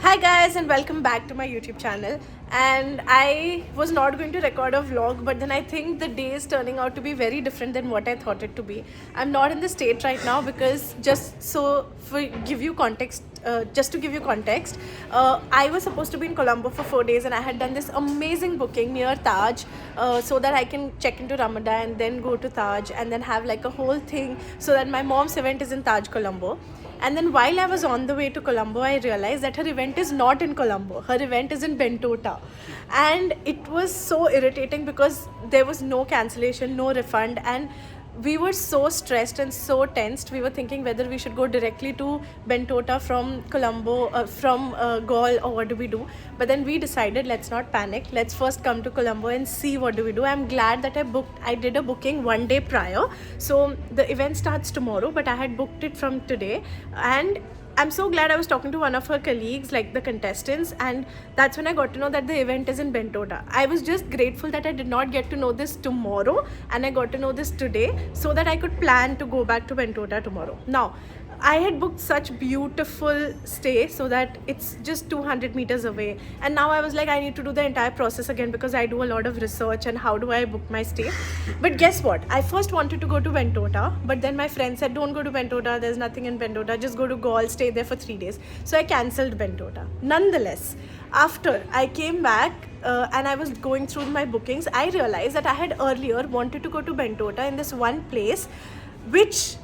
Hi guys and welcome back to my YouTube channel. And I was not going to record a vlog, but then I think the day is turning out to be very different than what I thought it to be. I'm not in the state right now because just to give you context, I was supposed to be in Colombo for 4 days and I had done this amazing booking near Taj so that I can check into Ramadan and then go to Taj and then have like a whole thing so that my mom's event is in Taj Colombo. And then while I was on the way to Colombo, I realized that her event is not in Colombo. Her event is in Bentota. And it was so irritating because there was no cancellation, no refund. And we were so stressed and so tensed. We were thinking whether we should go directly to Bentota from Colombo, from Gaul, or what do we do. But then we decided, let's not panic. Let's first come to Colombo and see what do we do. I'm glad that I did a booking one day prior. So the event starts tomorrow, but I had booked it from today. And I'm so glad I was talking to one of her colleagues, like the contestants, and that's when I got to know that the event is in Bentota. I was just grateful that I did not get to know this tomorrow and I got to know this today so that I could plan to go back to Bentota tomorrow. Now, I had booked such beautiful stay so that it's just 200 meters away, and now I was like, I need to do the entire process again because I do a lot of research and how do I book my stay. But guess what, I first wanted to go to Bentota, but then my friend said, don't go to Bentota, there's nothing in Bentota, just go to Gaul, stay there for 3 days. So I cancelled Bentota. Nonetheless, after I came back and I was going through my bookings, I realized that I had earlier wanted to go to Bentota in this one place which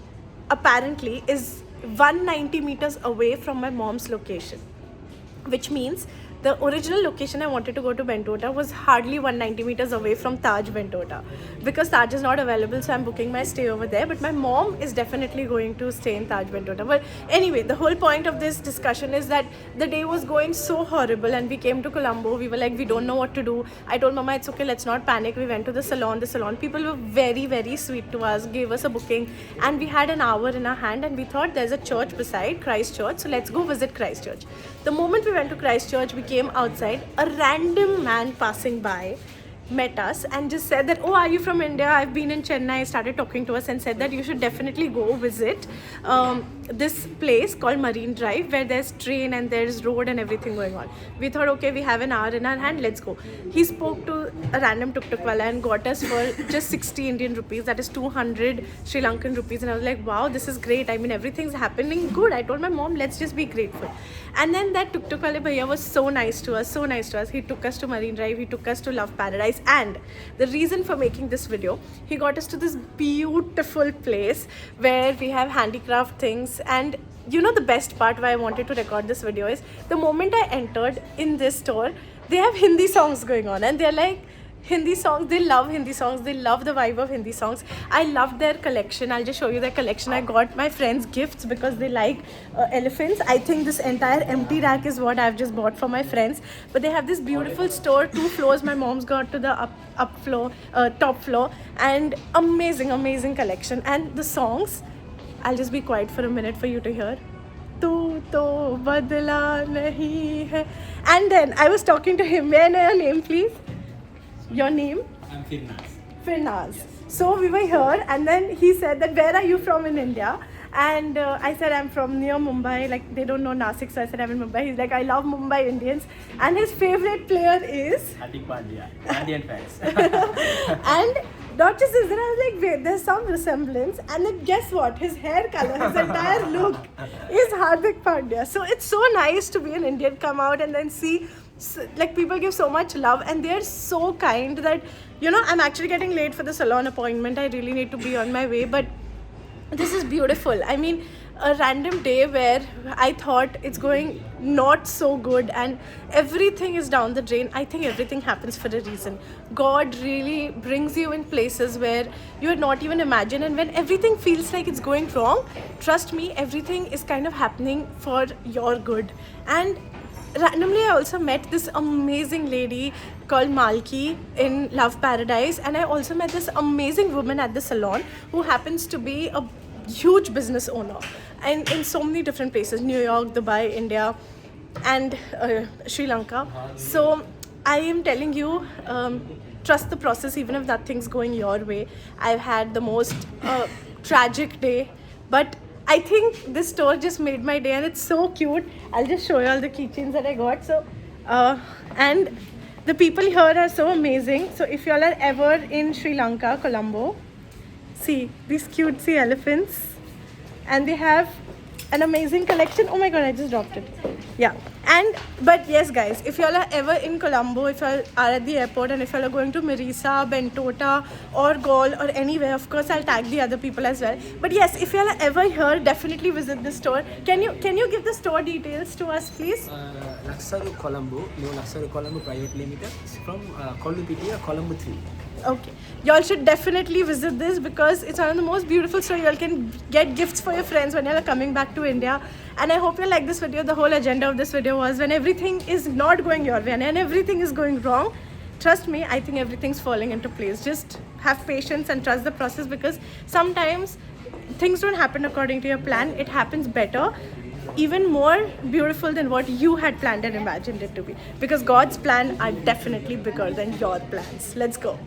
apparently is 190 meters away from my mom's location, which means the original location I wanted to go to Bentota was hardly 190 meters away from Taj Bentota. Because Taj is not available, so I'm booking my stay over there, but my mom is definitely going to stay in Taj Bentota. But anyway, the whole point of this discussion is that the day was going so horrible and we came to Colombo. We were like, we don't know what to do. I told Mama, it's okay, let's not panic. We went to the salon. People were very, very sweet to us, gave us a booking, and we had an hour in our hand and we thought there's a church beside, Christ Church, so let's go visit Christ Church. The moment we went to Christ Church, we came outside, a random man passing by met us and just said that, oh, are you from India? I've been in Chennai. Started talking to us and said that you should definitely go visit this place called Marine Drive, where there's train and there's road and everything going on. We thought, okay, we have an hour in our hand, let's go. He spoke to a random tuk-tuk wala and got us for just 60 Indian rupees, that is 200 Sri Lankan rupees. And I was like, wow, this is great. I mean, everything's happening good. I told my mom, let's just be grateful. And then that tuk-tuk wale bhaiya was so nice to us. He took us to Marine Drive, he took us to Love Paradise. And the reason for making this video, he got us to this beautiful place where we have handicraft things. And you know, the best part why I wanted to record this video is the moment I entered in this store, they have Hindi songs going on and they're like, Hindi songs, they love Hindi songs, they love the vibe of Hindi songs. I loved their collection. I'll just show you their collection. I got my friends gifts because they like elephants. I think this entire empty rack is what I've just bought for my friends. But they have this beautiful store, 2 floors. My mom's got to the top floor, and amazing collection. And the songs, I'll just be quiet for a minute for you to hear. Tu to badla nahi hai. And then I was talking to him. May I know your name, please? Your name? I'm Firnaz. Firnaz. Yes. So we were here and then he said that, where are you from in India? And I said, I'm from near Mumbai. Like, they don't know Nasik, so I said I'm in Mumbai. He's like, I love Mumbai Indians. And his favorite player is? Hardik Pandya. Indian fans. And not just this, then I was like, wait, there's some resemblance. And then guess what? His hair color, his entire look is Hardik Pandya. So it's so nice to be an Indian, come out and then see, like, people give so much love and they're so kind that, you know, I'm actually getting late for the salon appointment. I really need to be on my way, but this is beautiful. I mean, a random day where I thought it's going not so good and everything is down the drain. I think everything happens for a reason. God really brings you in places where you had not even imagined, and when everything feels like it's going wrong, trust me, everything is kind of happening for your good. And randomly I also met this amazing lady called Malki in Love Paradise, and I also met this amazing woman at the salon who happens to be a huge business owner and in so many different places, New York, Dubai, India and Sri Lanka. So I am telling you, trust the process even if nothing's going your way. I've had the most tragic day, but I think this store just made my day, and it's so cute. I'll just show you all the keychains that I got. So, and the people here are so amazing. So if you all are ever in Sri Lanka, Colombo, see these cutesy elephants, and they have an amazing collection. Oh my god, I just dropped it. Yeah. And but yes guys, if you all are ever in Colombo, if you all are at the airport, and if you all are going to Marisa, Bentota or Gaul or anywhere, of course I'll tag the other people as well. But yes, if you all are ever here, definitely visit the store. Can you give the store details to us, please? Laksaru Colombo, no Laksaru Colombo Private Limited, from Kollupitia, Colombo 3. Okay, y'all should definitely visit this because it's one of the most beautiful stores. Y'all can get gifts for your friends when y'all are coming back to India. And I hope you like this video. The whole agenda of this video was when everything is not going your way and everything is going wrong, trust me, I think everything's falling into place. Just have patience and trust the process, because sometimes things don't happen according to your plan. It happens better, even more beautiful than what you had planned and imagined it to be, because God's plan are definitely bigger than your plans. Let's go.